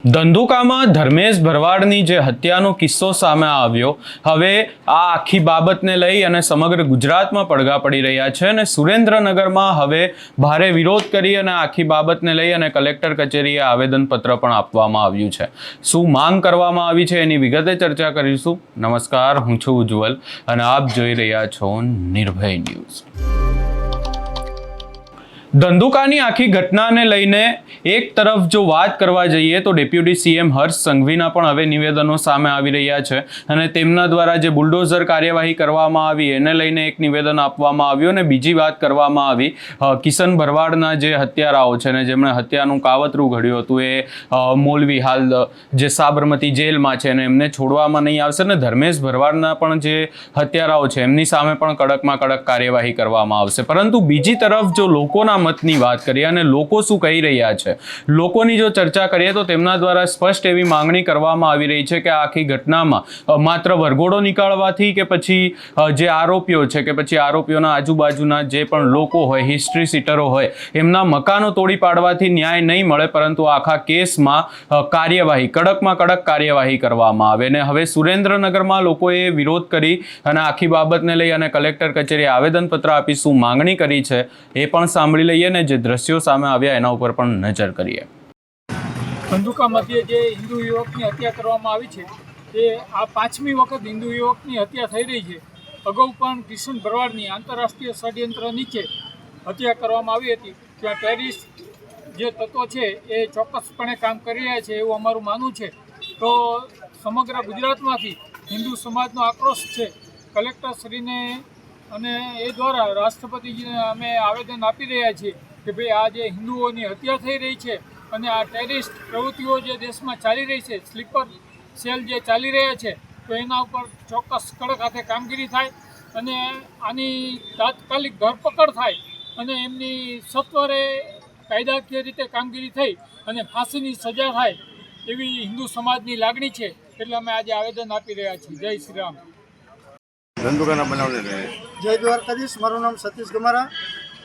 ધંધુકામાં ધર્મેશ ભરવાડની જે હત્યાનો કિસ્સો સામે આવ્યો, હવે આ આખી બાબતને લઈ અને સમગ્ર ગુજરાતમાં પડઘા પડી રહ્યા છે અને સુરેન્દ્રનગરમાં હવે ભારે વિરોધ કરી અને આખી બાબતને લઈ અને કલેક્ટર કચેરીએ આવેદનપત્ર પણ આપવામાં આવ્યું છે। શું માંગ કરવામાં આવી છે એની વિગતે ચર્ચા કરીશું। નમસ્કાર, હું છું ઉજ્જવલ અને આપ જોઈ રહ્યા છો નિર્ભય ન્યૂઝ। ધંધુકાની આખી ઘટનાને લઈને એક તરફ જો વાત કરવા જઈએ તો ડેપ્યુટી સીએમ હર્ષ સંઘવીના પણ હવે નિવેદનો સામે આવી રહ્યા છે અને તેમના દ્વારા જે બુલડોઝર કાર્યવાહી કરવામાં આવી એને લઈને એક નિવેદન આપવામાં આવ્યું અને બીજી વાત કરવામાં આવી કિશન ભરવાડના જે હત્યારાઓ છે ને જેમણે હત્યાનું કાવતરું ઘડ્યું હતું એ મૌલવી હાલ જે સાબરમતી જેલમાં છે અને એમને છોડવામાં નહીં આવશે ને ધર્મેશ ભરવાડના પણ જે હત્યારાઓ છે એમની સામે પણ કડકમાં કડક કાર્યવાહી કરવામાં આવશે। પરંતુ બીજી તરફ જો લોકોના મતની વાત કરીએ અને લોકો શું કહી રહ્યા છે, લોકોની જો ચર્ચા કરીએ તો તેમના દ્વારા સ્પષ્ટ એવી માંગણી કરવામાં આવી રહી છે કે આખી ઘટનામાં માત્ર વરઘોડો નીકાળવાથી કે પછી જે આરોપીઓ છે કે પછી આરોપીઓના આજુબાજુના જે પણ લોકો હોય, હિસ્ટ્રી સીટરો હોય, એમના મકાનો તોડી પાડવાથી ન્યાય નહીં મળે, પરંતુ આખા કેસમાં કાર્યવાહી કડકમાં કડક કાર્યવાહી કરવામાં આવે। અને હવે સુરેન્દ્રનગરમાં લોકોએ વિરોધ કરી અને આખી બાબતને લઈ અને કલેક્ટર કચેરીએ આવેદનપત્ર આપી શું માંગણી કરી છે એ પણ સાંભળી લઈએ ને જે દ્રશ્યો સામે આવ્યા એના ઉપર પણ નજર કરીએ। ધંધુકા મધ્યે જે હિન્દુ યુવકની હત્યા કરવામાં આવી છે તે આ 5મી વખત હિન્દુ યુવકની હત્યા થઈ રહી છે। અગાઉ પણ કિશન ભરવાડની આંતરરાષ્ટ્રીય ષડયંત્ર નીચે હત્યા કરવામાં આવી હતી। ત્યાં ટેરરિસ્ટ જે તત્વો છે એ ચોક્કસપણે કામ કરી રહ્યા છે એવું અમારું માનવું છે। તો સમગ્ર ગુજરાતમાંથી હિન્દુ સમાજનો આક્રોશ છે કલેક્ટરશ્રીને અને એ દ્વારા રાષ્ટ્રપતિજીને અમે આવેદન આપી રહ્યા છીએ કે ભાઈ આ જે હિન્દુઓની હત્યા થઈ રહી છે અને આ ટેરરિસ્ટ પ્રવૃત્તિઓ જે દેશમાં ચાલી રહી છે, સ્લીપર સેલ જે ચાલી રહ્યા છે, તો એના ઉપર ચોક્કસ કડક હાથે કામગીરી થાય અને આની તાત્કાલિક ધરપકડ થાય અને એમની સત્વરે કાયદાકીય રીતે કામગીરી થઈ અને ફાંસીની સજા થાય એવી હિન્દુ સમાજની લાગણી છે। એટલે અમે આજે આવેદન આપી રહ્યા છીએ। જય શ્રી રામ। જય દ્વારકાધીશ। મારું નામ સતીશ ગમારા।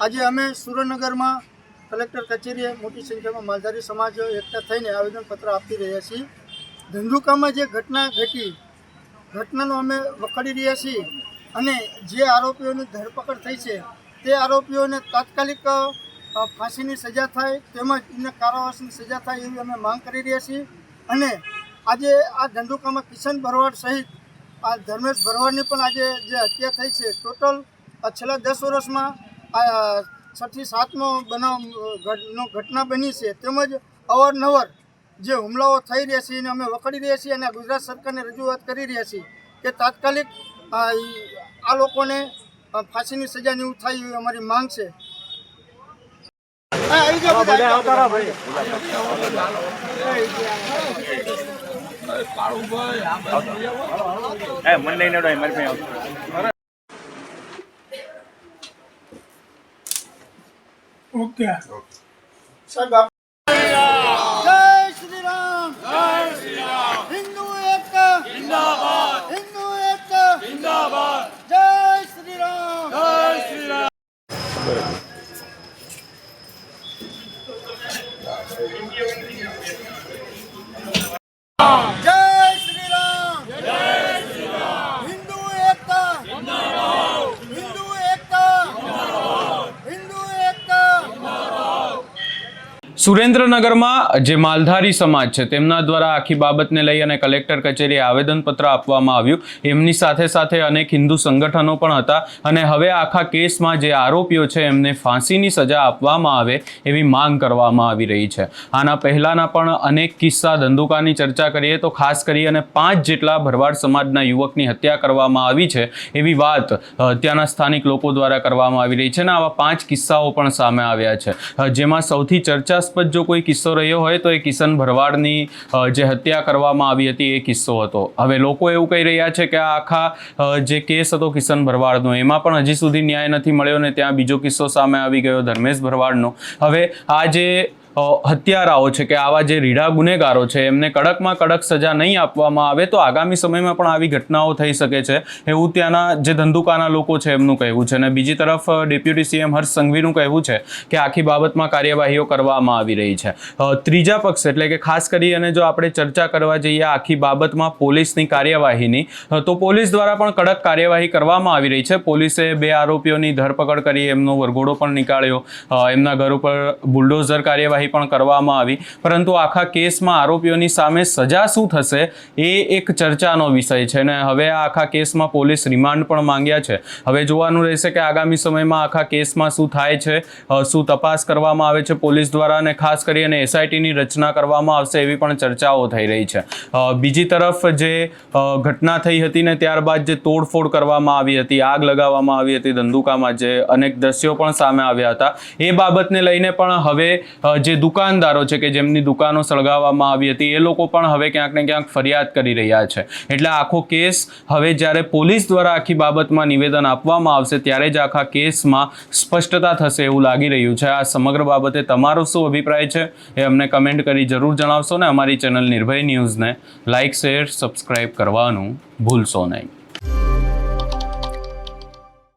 આજે અમે સુરેન્દ્રનગરમાં કલેક્ટર કચેરીએ મોટી સંખ્યામાં માલધારી સમાજ એકઠા થઈને આવેદનપત્ર આપી રહ્યા છીએ। ધંધુકામાં જે ઘટના ઘટી, ઘટનાનો અમે વખાડી રહ્યા છીએ અને જે આરોપીઓની ધરપકડ થઈ છે તે આરોપીઓને તાત્કાલિક ફાંસીની સજા થાય તેમજ એમને કારાવાસની સજા થાય એવી અમે માંગ કરી રહ્યા છીએ। અને આજે આ ધંધુકામાં કિશન ભરવાડ સહિત આ ધર્મેશ ભરવાડની પણ આજે જે હત્યા થઈ છે, ટોટલ છેલ્લા 10 વર્ષમાં 6થી 7મો બનાવનો ઘટના બની છે, તેમજ અવારનવાર જે હુમલાઓ થઈ રહ્યા છે એને અમે વખાડી રહ્યા છીએ અને ગુજરાત સરકારને રજૂઆત કરી રહ્યા છીએ કે તાત્કાલિક આ લોકોને ફાંસીની સજા એવું થાય એવી અમારી માંગ છે। ઓકે સાહેબ, જય શ્રી રામ, જય શ્રી રામ। હિન્દુ એકતા જિંદાબાદ, હિન્દુ એકતા જિંદાબાદ, જય શ્રી રામ, જય શ્રી રામ। જય શ્રી રામ, જય શ્રી રામ। હિન્દુ એકતા જિંદાબાદ, હિન્દુ એકતા જિંદાબાદ, હિન્દુ એકતા જિંદાબાદ। સુરેન્દ્રનગરમાં જે માલધારી સમાજ છે તેમના દ્વારા આખી બાબતને લઈ અને કલેક્ટર કચેરીએ આવેદનપત્ર આપવામાં આવ્યું। એમની સાથે સાથે અનેક હિન્દુ સંગઠનો પણ હતા અને હવે આખા કેસમાં જે આરોપીઓ છે એમને ફાંસીની સજા આપવામાં આવે એવી માંગ કરવામાં આવી રહી છે। આના પહેલાંના પણ અનેક કિસ્સા ધંધુકાની ચર્ચા કરીએ તો ખાસ કરી અને 5 જેટલા ભરવાડ સમાજના યુવકની હત્યા કરવામાં આવી છે એવી વાત ત્યાંના સ્થાનિક લોકો દ્વારા કરવામાં આવી રહી છે અને આવા 5 કિસ્સાઓ પણ સામે આવ્યા છે, જેમાં સૌથી ચર્ચાસ્પદ જો કોઈ કિસ્સો રહ્યો હોય તો એ કિશન ભરવાડની જે હત્યા કરવામાં આવી હતી એ કિસ્સો હતો। હવે લોકો એવું કહી રહ્યા છે કે આ આખા જે કેસ હતો કિશન ભરવાડનો એમાં પણ હજી સુધી ન્યાય નથી મળ્યો ને ત્યાં બીજો કિસ્સો સામે આવી ગયો ધર્મેશ ભરવાડનો। હવે આ જે હત્યારાઓ છે કે આવા જે રીઢા ગુનેગારો છે એમને કડકમાં કડક સજા નહીં આપવામાં આવે તો આગામી સમયમાં પણ આવી ઘટનાઓ થઈ શકે છે એવું ત્યાંના જે ધંધુકાના લોકો છે એમનું કહેવું છે. અને બીજી તરફ ડેપ્યુટી સીએમ હર્ષ સંઘવીનું કહેવું છે કે આખી બાબતમાં કાર્યવાહીઓ કરવામાં આવી રહી છે. ત્રીજા પક્ષ એટલે કે ખાસ કરી અને જો આપણે ચર્ચા કરવા જઈએ આખી બાબતમાં પોલીસની કાર્યવાહીની તો પોલીસ દ્વારા પણ કડક કાર્યવાહી કરવામાં આવી રહી છે. પોલીસે 2 આરોપીઓની ધરપકડ કરી, એમનો વરઘોડો પણ નીકાળ્યો, એમના ઘર ઉપર બુલડોઝર કાર્યવાહી પણ કરવામાં આવી. પરંતુ આખા કેસમાં આરોપીઓની સામે સજા શું થશે એ એક ચર્ચાનો વિષય છે ને હવે આ આખા કેસમાં પોલીસ રિમાન્ડ પણ માંગ્યા છે. હવે જોવાનું રહેશે કે આગામી સમયમાં આખા કેસમાં શું થાય છે, શું તપાસ કરવામાં આવે છે પોલીસ દ્વારા અને ખાસ કરીને એસઆઈટીની રચના કરવામાં આવશે એવી પણ ચર્ચાઓ થઈ રહી છે. બીજી તરફ જે ઘટના થઈ હતી ને ત્યારબાદ જે તોડફોડ કરવામાં આવી હતી, આગ લગાવવામાં આવી હતી ધંધુકામાં, જે અનેક દ્રશ્યો પણ સામે આવ્યા હતા, એ બાબતને લઈને પણ હવે જે દુકાનદારો છે કે જેમની દુકાનો સળગાવવામાં આવી હતી એ લોકો પણ હવે ક્યાંક ને ક્યાંક ફરિયાદ કરી રહ્યા છે. એટલે આખો કેસ હવે જ્યારે પોલીસ દ્વારા આખી બાબતમાં નિવેદન આપવામાં આવશે ત્યારે જ આખા કેસમાં સ્પષ્ટતા થશે એવું લાગી રહ્યું છે. આ સમગ્ર બાબતે તમારો શું અભિપ્રાય છે એ અમને કમેન્ટ કરી જરૂર જણાવશો ને અમારી ચેનલ નિર્ભય ન્યૂઝને લાઇક, શેર, સબસ્ક્રાઇબ કરવાનું ભૂલશો નહીં.